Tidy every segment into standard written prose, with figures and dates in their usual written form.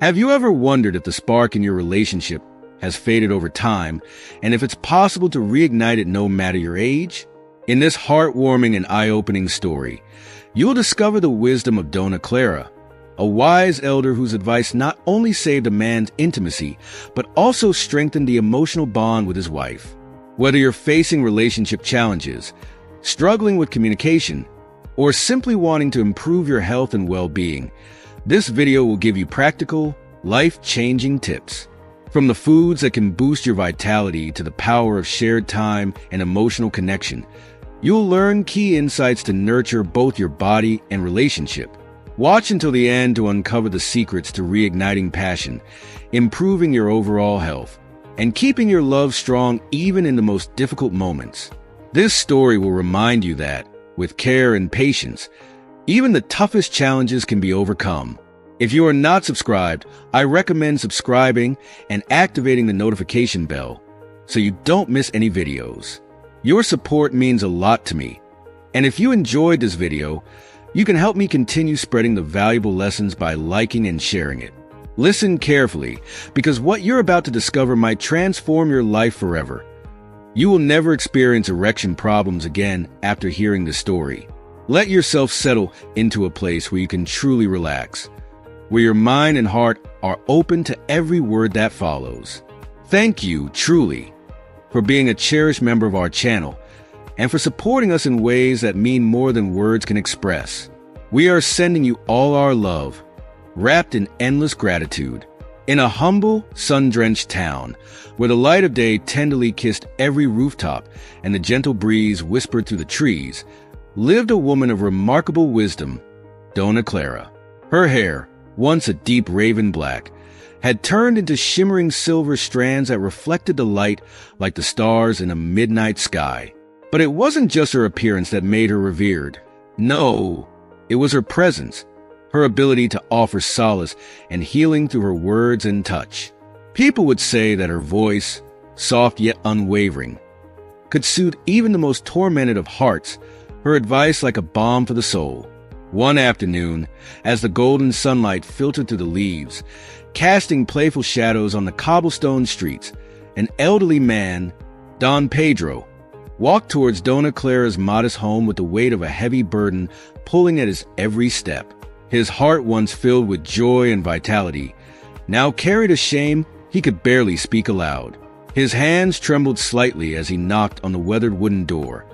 Have you ever wondered if the spark in your relationship has faded over time and if it's possible to reignite it no matter your age? In this heartwarming and eye-opening story, you'll discover the wisdom of Dona Clara, a wise elder whose advice not only saved a man's intimacy, but also strengthened the emotional bond with his wife. Whether you're facing relationship challenges, struggling with communication, or simply wanting to improve your health and well-being, this video will give you practical, life-changing tips. From the foods that can boost your vitality to the power of shared time and emotional connection, you'll learn key insights to nurture both your body and relationship. Watch until the end to uncover the secrets to reigniting passion, improving your overall health, and keeping your love strong even in the most difficult moments. This story will remind you that, with care and patience, even the toughest challenges can be overcome. If you are not subscribed, I recommend subscribing and activating the notification bell so you don't miss any videos. Your support means a lot to me. And if you enjoyed this video, you can help me continue spreading the valuable lessons by liking and sharing it. Listen carefully, because what you're about to discover might transform your life forever. You will never experience erection problems again after hearing this story. Let yourself settle into a place where you can truly relax, where your mind and heart are open to every word that follows. Thank you, truly, for being a cherished member of our channel and for supporting us in ways that mean more than words can express. We are sending you all our love, wrapped in endless gratitude. In a humble, sun-drenched town, where the light of day tenderly kissed every rooftop and the gentle breeze whispered through the trees, lived a woman of remarkable wisdom, Dona Clara. Her hair, once a deep raven black, had turned into shimmering silver strands that reflected the light like the stars in a midnight sky. But it wasn't just her appearance that made her revered. No, it was her presence, her ability to offer solace and healing through her words and touch. People would say that her voice, soft yet unwavering, could soothe even the most tormented of hearts, her advice like a balm for the soul. One afternoon, as the golden sunlight filtered through the leaves, casting playful shadows on the cobblestone streets, an elderly man, Don Pedro, walked towards Dona Clara's modest home with the weight of a heavy burden pulling at his every step. His heart, once filled with joy and vitality, now carried a shame he could barely speak aloud. His hands trembled slightly as he knocked on the weathered wooden door,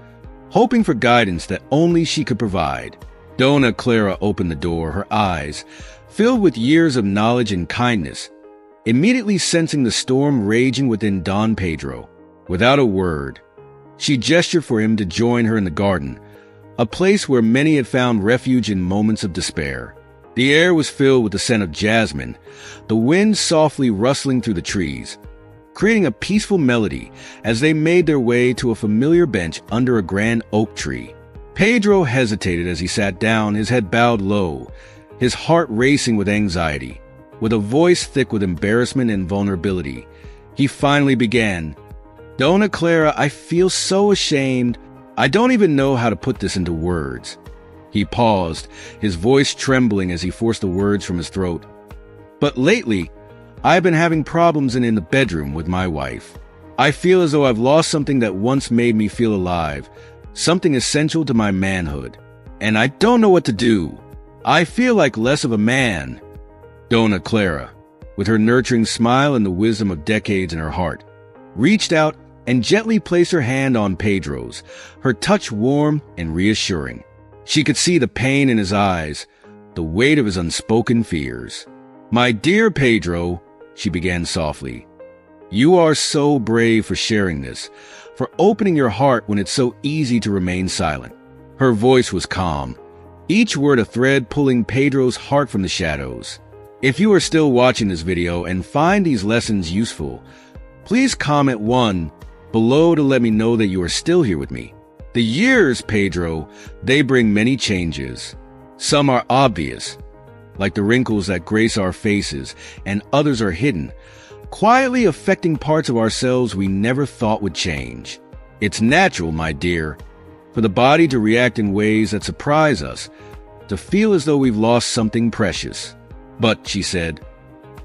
hoping for guidance that only she could provide. Dona Clara opened the door, her eyes filled with years of knowledge and kindness, immediately sensing the storm raging within Don Pedro. Without a word, she gestured for him to join her in the garden, a place where many had found refuge in moments of despair. The air was filled with the scent of jasmine, the wind softly rustling through the trees, creating a peaceful melody as they made their way to a familiar bench under a grand oak tree. Pedro hesitated as he sat down, his head bowed low, his heart racing with anxiety. With a voice thick with embarrassment and vulnerability, he finally began, "Dona Clara, I feel so ashamed. I don't even know how to put this into words." He paused, his voice trembling as he forced the words from his throat. "But lately, I've been having problems in the bedroom with my wife. I feel as though I've lost something that once made me feel alive, something essential to my manhood. And I don't know what to do. I feel like less of a man." Dona Clara, with her nurturing smile and the wisdom of decades in her heart, reached out and gently placed her hand on Pedro's, her touch warm and reassuring. She could see the pain in his eyes, the weight of his unspoken fears. "My dear Pedro," she began softly, "you are so brave for sharing this, for opening your heart when it's so easy to remain silent." Her voice was calm, each word a thread pulling Pedro's heart from the shadows. If you are still watching this video and find these lessons useful, please comment 1 below to let me know that you are still here with me. The years, Pedro, they bring many changes. Some are obvious, like the wrinkles that grace our faces, and others are hidden, quietly affecting parts of ourselves we never thought would change. It's natural, my dear, for the body to react in ways that surprise us, to feel as though we've lost something precious. But, she said,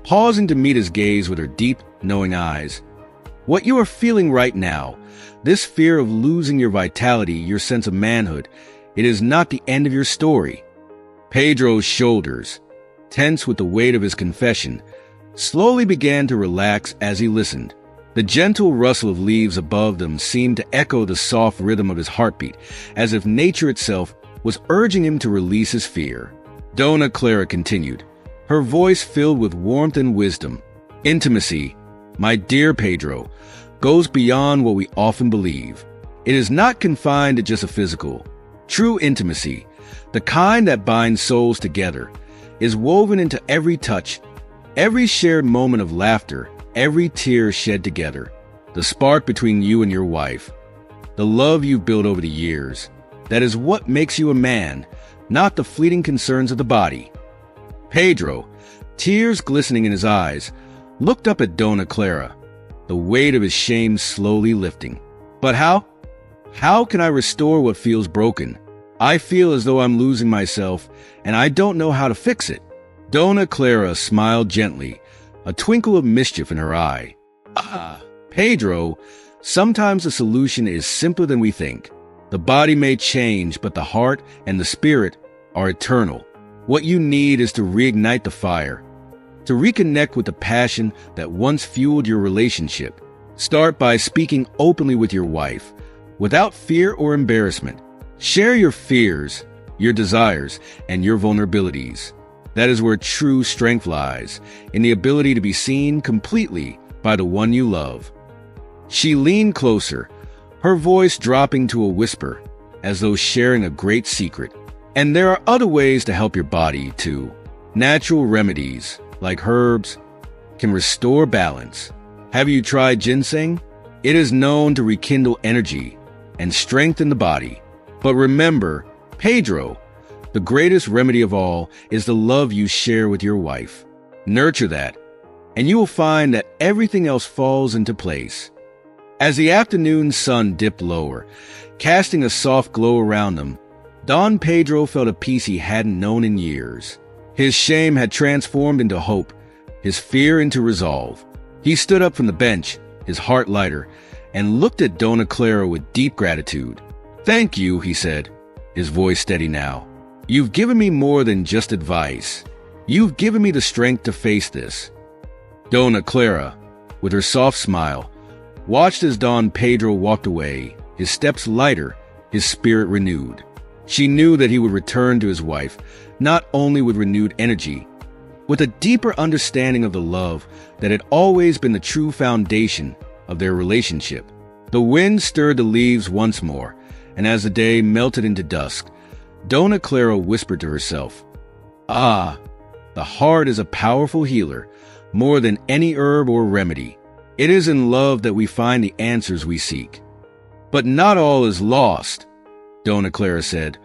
pausing to meet his gaze with her deep, knowing eyes. What you are feeling right now, this fear of losing your vitality, your sense of manhood, it is not the end of your story. Pedro's shoulders, tense with the weight of his confession, slowly began to relax as he listened. The gentle rustle of leaves above them seemed to echo the soft rhythm of his heartbeat, as if nature itself was urging him to release his fear. Dona Clara continued, her voice filled with warmth and wisdom. Intimacy, my dear Pedro, goes beyond what we often believe. It is not confined to just a physical. True intimacy, the kind that binds souls together, is woven into every touch, every shared moment of laughter, every tear shed together, the spark between you and your wife, the love you've built over the years. That is what makes you a man, not the fleeting concerns of the body. Pedro, tears glistening in his eyes, looked up at Dona Clara, the weight of his shame slowly lifting. But how? How can I restore what feels broken? I feel as though I'm losing myself, and I don't know how to fix it. Dona Clara smiled gently, a twinkle of mischief in her eye. Pedro, sometimes the solution is simpler than we think. The body may change, but the heart and the spirit are eternal. What you need is to reignite the fire, to reconnect with the passion that once fueled your relationship. Start by speaking openly with your wife, without fear or embarrassment. Share your fears, your desires, and your vulnerabilities. That is where true strength lies, in the ability to be seen completely by the one you love. She leaned closer, her voice dropping to a whisper, as though sharing a great secret. And there are other ways to help your body, too. Natural remedies, like herbs, can restore balance. Have you tried ginseng? It is known to rekindle energy and strengthen the body. But remember, Pedro, the greatest remedy of all is the love you share with your wife. Nurture that, and you will find that everything else falls into place. As the afternoon sun dipped lower, casting a soft glow around them, Don Pedro felt a peace he hadn't known in years. His shame had transformed into hope, his fear into resolve. He stood up from the bench, his heart lighter, and looked at Dona Clara with deep gratitude. "Thank you," he said, his voice steady now. "You've given me more than just advice. You've given me the strength to face this." Dona Clara, with her soft smile, watched as Don Pedro walked away, his steps lighter, his spirit renewed. She knew that he would return to his wife, not only with renewed energy, with a deeper understanding of the love that had always been the true foundation of their relationship. The wind stirred the leaves once more, and as the day melted into dusk, Dona Clara whispered to herself, the heart is a powerful healer, more than any herb or remedy. It is in love that we find the answers we seek." "But not all is lost," Dona Clara said,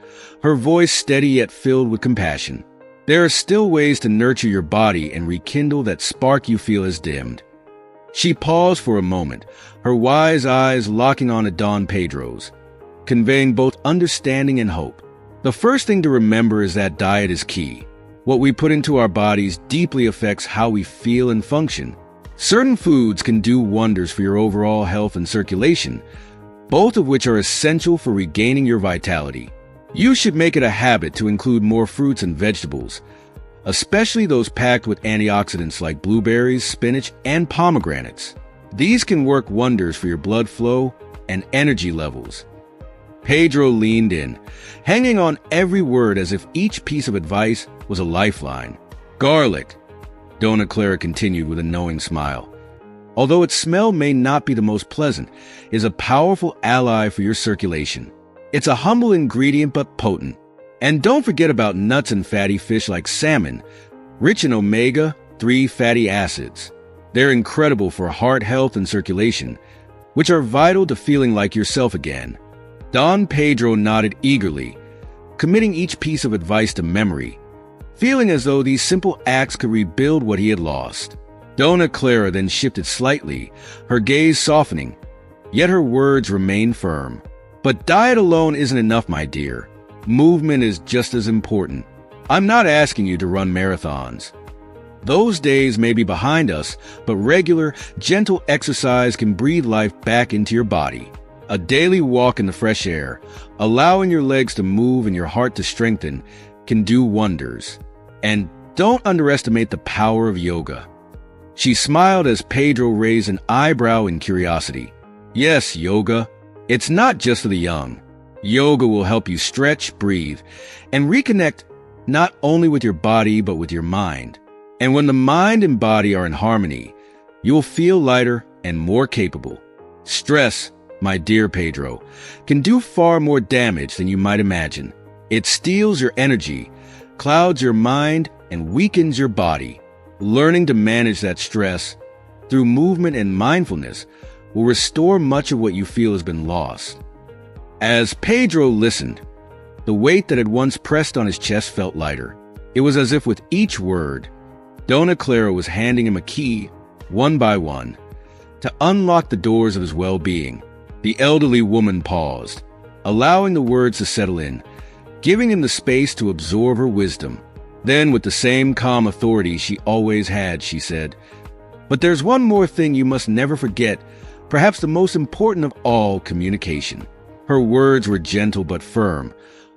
her voice steady yet filled with compassion. "There are still ways to nurture your body and rekindle that spark you feel has dimmed." She paused for a moment, her wise eyes locking on Don Pedro's, conveying both understanding and hope. The first thing to remember is that diet is key. What we put into our bodies deeply affects how we feel and function. Certain foods can do wonders for your overall health and circulation, both of which are essential for regaining your vitality. You should make it a habit to include more fruits and vegetables, especially those packed with antioxidants like blueberries, spinach, and pomegranates. These can work wonders for your blood flow and energy levels. Pedro leaned in, hanging on every word as if each piece of advice was a lifeline. "Garlic," Dona Clara continued with a knowing smile, "although its smell may not be the most pleasant, is a powerful ally for your circulation. It's a humble ingredient but potent. And don't forget about nuts and fatty fish like salmon, rich in omega-3 fatty acids. They're incredible for heart health and circulation, which are vital to feeling like yourself again." Don Pedro nodded eagerly, committing each piece of advice to memory, feeling as though these simple acts could rebuild what he had lost. Dona Clara then shifted slightly, her gaze softening, yet her words remained firm. "But diet alone isn't enough, my dear. Movement is just as important. I'm not asking you to run marathons. Those days may be behind us, but regular, gentle exercise can breathe life back into your body. A daily walk in the fresh air, allowing your legs to move and your heart to strengthen, can do wonders. And don't underestimate the power of yoga. She smiled as Pedro raised an eyebrow in curiosity. Yes, yoga. It's not just for the young. Yoga will help you stretch, breathe, and reconnect not only with your body but with your mind. And when the mind and body are in harmony, you will feel lighter and more capable. Stress, my dear Pedro, can do far more damage than you might imagine. It steals your energy, clouds your mind, and weakens your body. Learning to manage that stress through movement and mindfulness will restore much of what you feel has been lost. As Pedro listened, the weight that had once pressed on his chest felt lighter. It was as if with each word, Dona Clara was handing him a key, one by one, to unlock the doors of his well-being. The elderly woman paused, allowing the words to settle in, giving him the space to absorb her wisdom. Then, with the same calm authority she always had, she said, "But there's one more thing you must never forget, perhaps the most important of all: communication." Her words were gentle but firm,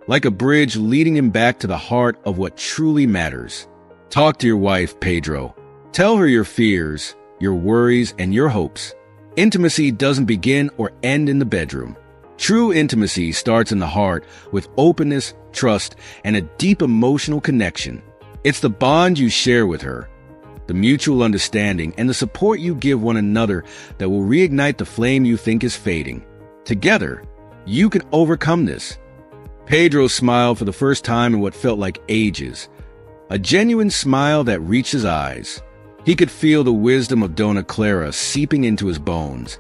like a bridge leading him back to the heart of what truly matters. Talk to your wife, Pedro. Tell her your fears, your worries, and your hopes. Intimacy doesn't begin or end in the bedroom. True intimacy starts in the heart with openness, trust, and a deep emotional connection. It's the bond you share with her, the mutual understanding, and the support you give one another that will reignite the flame you think is fading. Together, you can overcome this. Pedro smiled for the first time in what felt like ages, a genuine smile that reached his eyes. He could feel the wisdom of Dona Clara seeping into his bones,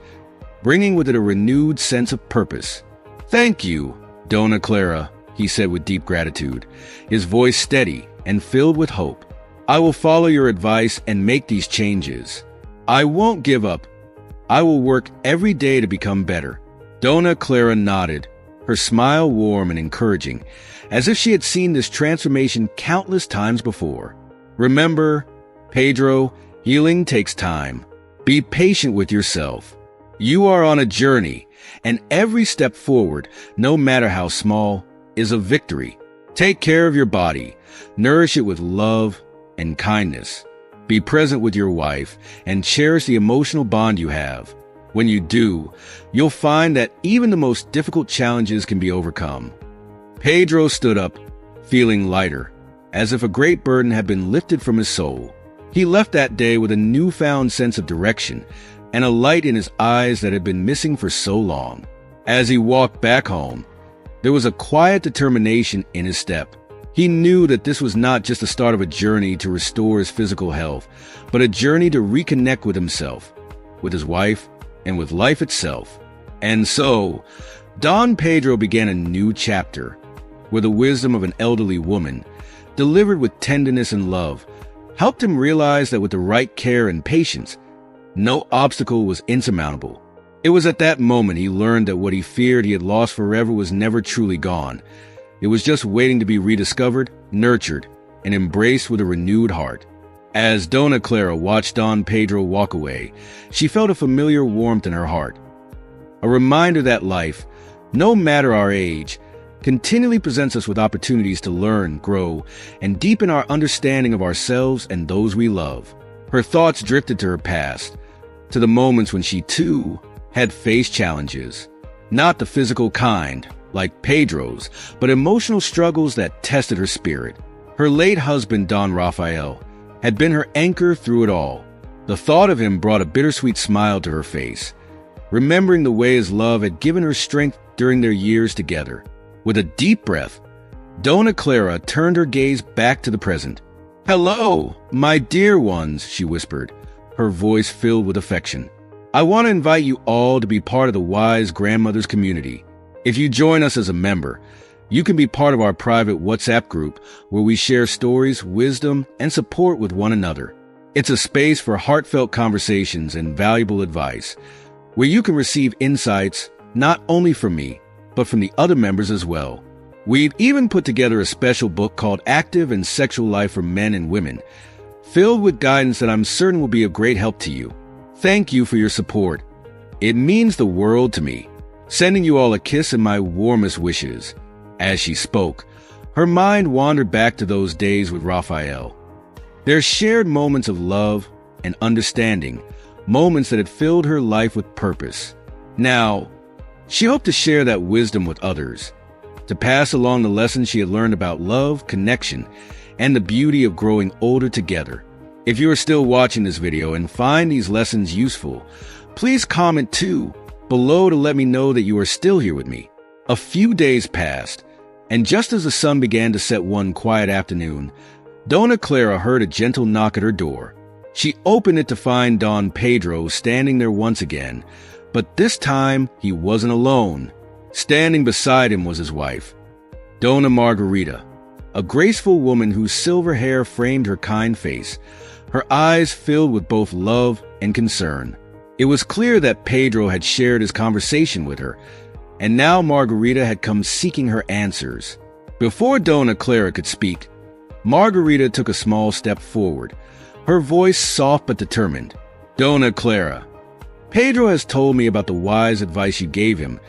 bringing with it a renewed sense of purpose. "Thank you, Dona Clara," he said with deep gratitude, his voice steady and filled with hope. "I will follow your advice and make these changes. I won't give up. I will work every day to become better." Dona Clara nodded, her smile warm and encouraging, as if she had seen this transformation countless times before. "Remember, Pedro, healing takes time. Be patient with yourself. You are on a journey, and every step forward, no matter how small, is a victory. Take care of your body, nourish it with love and kindness. Be present with your wife, and cherish the emotional bond you have. When you do, you'll find that even the most difficult challenges can be overcome." Pedro stood up, feeling lighter, as if a great burden had been lifted from his soul. He left that day with a newfound sense of direction and a light in his eyes that had been missing for so long. As he walked back home, there was a quiet determination in his step. He knew that this was not just the start of a journey to restore his physical health, but a journey to reconnect with himself, with his wife, and with life itself. And so, Don Pedro began a new chapter, where the wisdom of an elderly woman, delivered with tenderness and love, helped him realize that with the right care and patience, no obstacle was insurmountable. It was at that moment he learned that what he feared he had lost forever was never truly gone. It was just waiting to be rediscovered, nurtured, and embraced with a renewed heart. As Dona Clara watched Don Pedro walk away, she felt a familiar warmth in her heart. A reminder that life, no matter our age, continually presents us with opportunities to learn, grow, and deepen our understanding of ourselves and those we love. Her thoughts drifted to her past, to the moments when she, too, had faced challenges. Not the physical kind, like Pedro's, but emotional struggles that tested her spirit. Her late husband, Don Rafael, had been her anchor through it all. The thought of him brought a bittersweet smile to her face, remembering the way his love had given her strength during their years together. With a deep breath, Dona Clara turned her gaze back to the present. "Hello, my dear ones," she whispered, her voice filled with affection. "I want to invite you all to be part of the Wise Grandmothers community. If you join us as a member, you can be part of our private WhatsApp group where we share stories, wisdom, and support with one another. It's a space for heartfelt conversations and valuable advice, where you can receive insights not only from me, but from the other members as well. We've even put together a special book called Active and Sexual Life for Men and Women, filled with guidance that I'm certain will be of great help to you. Thank you for your support. It means the world to me. Sending you all a kiss and my warmest wishes." As she spoke, her mind wandered back to those days with Raphael. Their shared moments of love and understanding, moments that had filled her life with purpose. Now, she hoped to share that wisdom with others, to pass along the lessons she had learned about love, connection, and the beauty of growing older together. If you are still watching this video and find these lessons useful, please comment too below to let me know that you are still here with me. A few days passed, and just as the sun began to set one quiet afternoon, Dona Clara heard a gentle knock at her door. She opened it to find Don Pedro standing there once again, but this time he wasn't alone. Standing beside him was his wife, Dona Margarita, a graceful woman whose silver hair framed her kind face, her eyes filled with both love and concern. It was clear that Pedro had shared his conversation with her, and now Margarita had come seeking her answers. Before Dona Clara could speak, Margarita took a small step forward, her voice soft but determined. "Dona Clara, Pedro has told me about the wise advice you gave him,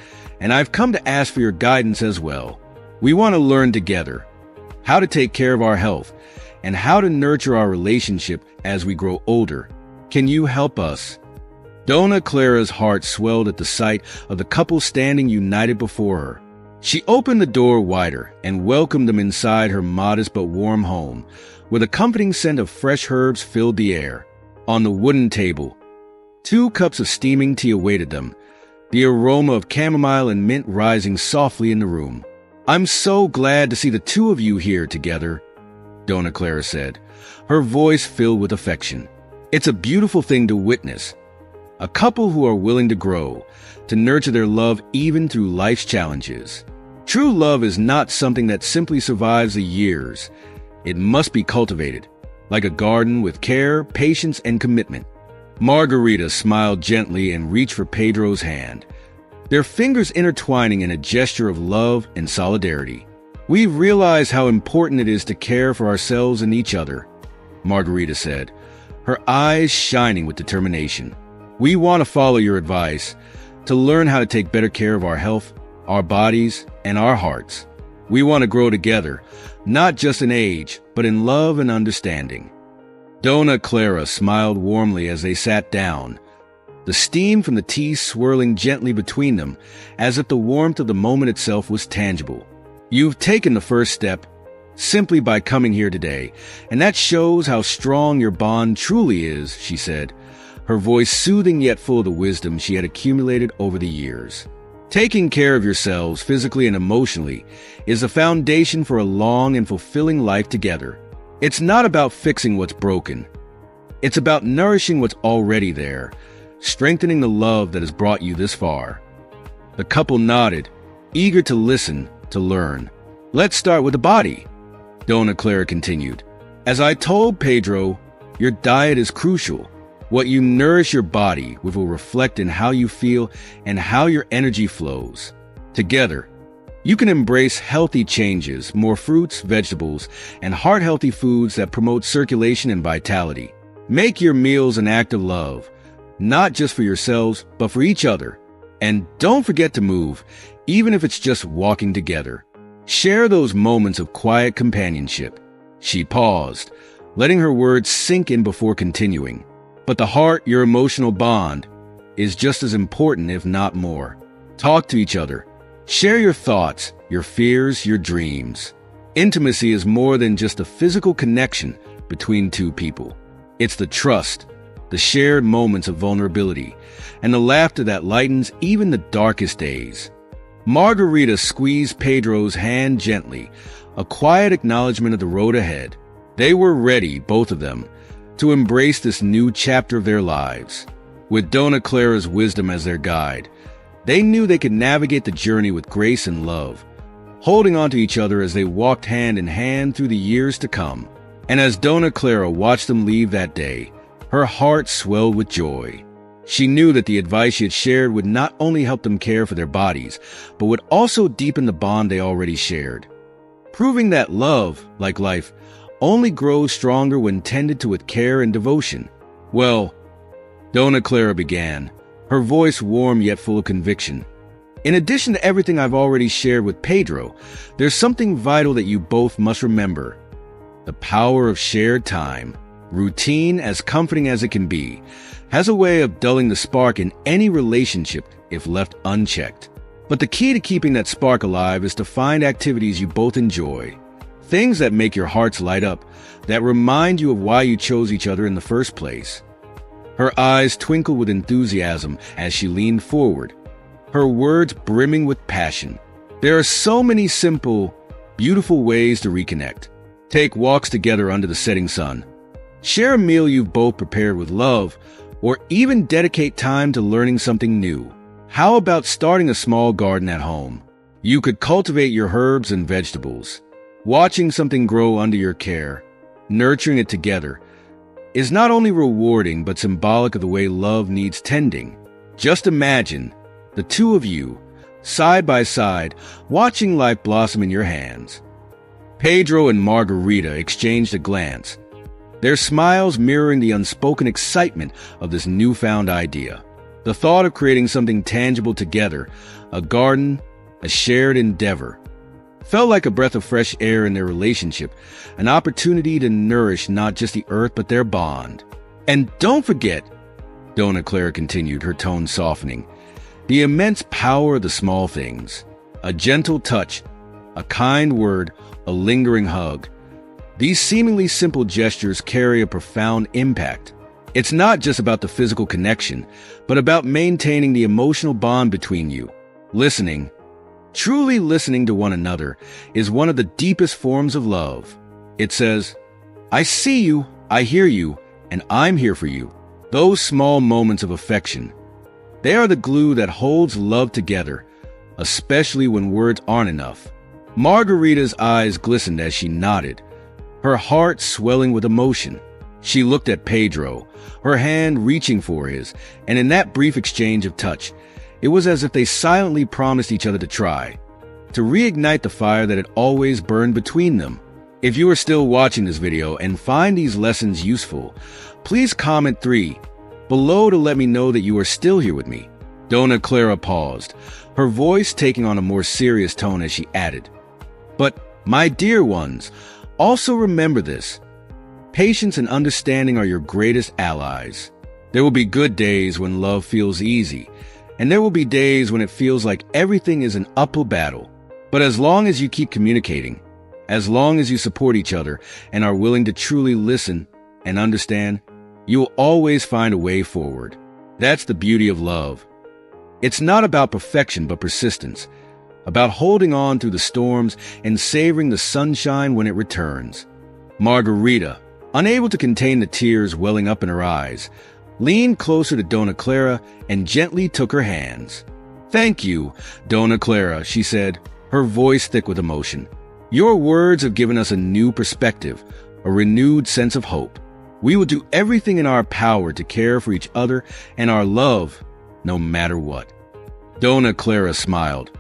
and I've come to ask for your guidance as well. We want to learn together how to take care of our health and how to nurture our relationship as we grow older. Can you help us?" Dona Clara's heart swelled at the sight of the couple standing united before her. She opened the door wider and welcomed them inside her modest but warm home, where the comforting scent of fresh herbs filled the air. On the wooden table, 2 cups of steaming tea awaited them, the aroma of chamomile and mint rising softly in the room. "I'm so glad to see the two of you here together," Dona Clara said, her voice filled with affection. "It's a beautiful thing to witness. A couple who are willing to grow, to nurture their love even through life's challenges. True love is not something that simply survives the years. It must be cultivated, like a garden with care, patience, and commitment." Margarita smiled gently and reached for Pedro's hand, their fingers intertwining in a gesture of love and solidarity. "We realize how important it is to care for ourselves and each other," Margarita said, her eyes shining with determination. "We want to follow your advice, to learn how to take better care of our health, our bodies, and our hearts. We want to grow together, not just in age, but in love and understanding." Dona Clara smiled warmly as they sat down, the steam from the tea swirling gently between them, as if the warmth of the moment itself was tangible. "You've taken the first step, simply by coming here today, and that shows how strong your bond truly is," she said, her voice soothing yet full of the wisdom she had accumulated over the years. "Taking care of yourselves physically and emotionally is the foundation for a long and fulfilling life together. It's not about fixing what's broken. It's about nourishing what's already there, strengthening the love that has brought you this far." The couple nodded, eager to listen, to learn. "Let's start with the body," Dona Clara continued. "As I told Pedro, your diet is crucial. What you nourish your body with will reflect in how you feel and how your energy flows. Together, you can embrace healthy changes, more fruits, vegetables, and heart-healthy foods that promote circulation and vitality. Make your meals an act of love, not just for yourselves, but for each other. And don't forget to move, even if it's just walking together. Share those moments of quiet companionship." She paused, letting her words sink in before continuing. "But the heart, your emotional bond, is just as important, if not more. Talk to each other. Share your thoughts, your fears, your dreams. Intimacy is more than just a physical connection between two people. It's the trust, the shared moments of vulnerability, and the laughter that lightens even the darkest days." Margarita squeezed Pedro's hand gently, a quiet acknowledgement of the road ahead. They were ready, both of them, to embrace this new chapter of their lives. With Dona Clara's wisdom as their guide, they knew they could navigate the journey with grace and love, holding on to each other as they walked hand in hand through the years to come. And as Dona Clara watched them leave that day, her heart swelled with joy. She knew that the advice she had shared would not only help them care for their bodies, but would also deepen the bond they already shared, proving that love, like life, only grows stronger when tended to with care and devotion. Well, Dona Clara began, her voice warm yet full of conviction. In addition to everything I've already shared with Pedro, there's something vital that you both must remember. The power of shared time, routine as comforting as it can be, has a way of dulling the spark in any relationship if left unchecked. But the key to keeping that spark alive is to find activities you both enjoy. Things that make your hearts light up, that remind you of why you chose each other in the first place. Her eyes twinkled with enthusiasm as she leaned forward, her words brimming with passion. There are so many simple, beautiful ways to reconnect. Take walks together under the setting sun. Share a meal you've both prepared with love, or even dedicate time to learning something new. How about starting a small garden at home? You could cultivate your herbs and vegetables. Watching something grow under your care, nurturing it together, is not only rewarding but symbolic of the way love needs tending. Just imagine the two of you, side by side, watching life blossom in your hands. Pedro and Margarita exchanged a glance, their smiles mirroring the unspoken excitement of this newfound idea. The thought of creating something tangible together, a garden, a shared endeavor, felt like a breath of fresh air in their relationship, an opportunity to nourish not just the earth but their bond. And don't forget, Dona Clara continued, her tone softening, the immense power of the small things. A gentle touch, a kind word, a lingering hug. These seemingly simple gestures carry a profound impact. It's not just about the physical connection, but about maintaining the emotional bond between you. Listening, truly listening to one another, is one of the deepest forms of love. It says, I see you, I hear you, and I'm here for you. Those small moments of affection, they are the glue that holds love together, especially when words aren't enough. Margarita's eyes glistened as she nodded, her heart swelling with emotion. She looked at Pedro, her hand reaching for his, and in that brief exchange of touch, it was as if they silently promised each other to try, to reignite the fire that had always burned between them. If you are still watching this video and find these lessons useful, please comment 3 below to let me know that you are still here with me. Dona Clara paused, her voice taking on a more serious tone as she added, But, my dear ones, also remember this. Patience and understanding are your greatest allies. There will be good days when love feels easy, and there will be days when it feels like everything is an uphill battle. But as long as you keep communicating, as long as you support each other and are willing to truly listen and understand, you will always find a way forward. That's the beauty of love. It's not about perfection but persistence, about holding on through the storms and savoring the sunshine when it returns. Margarita, unable to contain the tears welling up in her eyes, leaned closer to Dona Clara and gently took her hands. Thank you, Dona Clara, she said, her voice thick with emotion. Your words have given us a new perspective, a renewed sense of hope. We will do everything in our power to care for each other and our love, no matter what. Dona Clara smiled,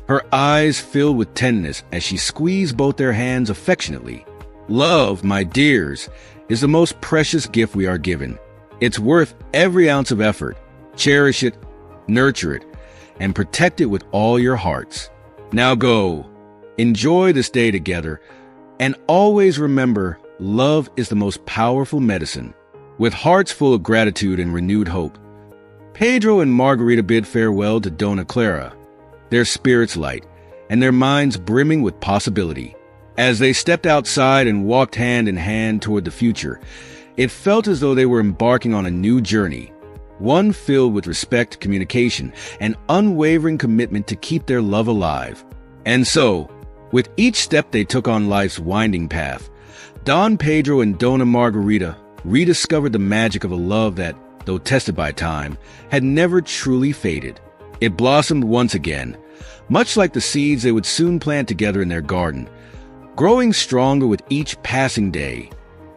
her eyes filled with tenderness as she squeezed both their hands affectionately. Love, my dears, is the most precious gift we are given. It's worth every ounce of effort. Cherish it, nurture it, and protect it with all your hearts. Now go, enjoy this day together, and always remember, love is the most powerful medicine. With hearts full of gratitude and renewed hope, Pedro and Margarita bid farewell to Dona Clara, their spirits light and their minds brimming with possibility. As they stepped outside and walked hand in hand toward the future, it felt as though they were embarking on a new journey, one filled with respect, communication, and unwavering commitment to keep their love alive. And so, with each step they took on life's winding path, Don Pedro and Dona Margarita rediscovered the magic of a love that, though tested by time, had never truly faded. It blossomed once again, much like the seeds they would soon plant together in their garden, growing stronger with each passing day,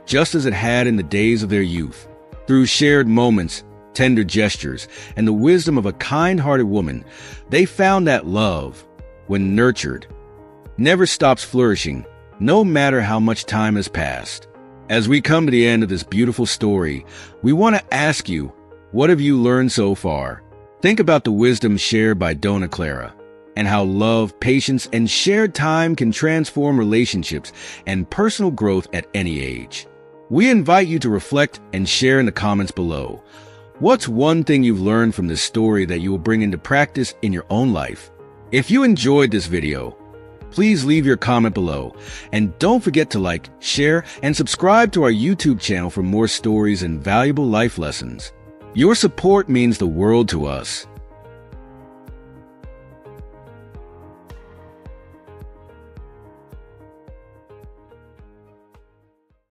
just as it had in the days of their youth. Through shared moments, tender gestures, and the wisdom of a kind-hearted woman, they found that love, when nurtured, never stops flourishing, no matter how much time has passed. As we come to the end of this beautiful story, we want to ask you, what have you learned so far? Think about the wisdom shared by Dona Clara and how love, patience, and shared time can transform relationships and personal growth at any age. We invite you to reflect and share in the comments below. What's one thing you've learned from this story that you will bring into practice in your own life? If you enjoyed this video, please leave your comment below. And don't forget to like, share, and subscribe to our YouTube channel for more stories and valuable life lessons. Your support means the world to us.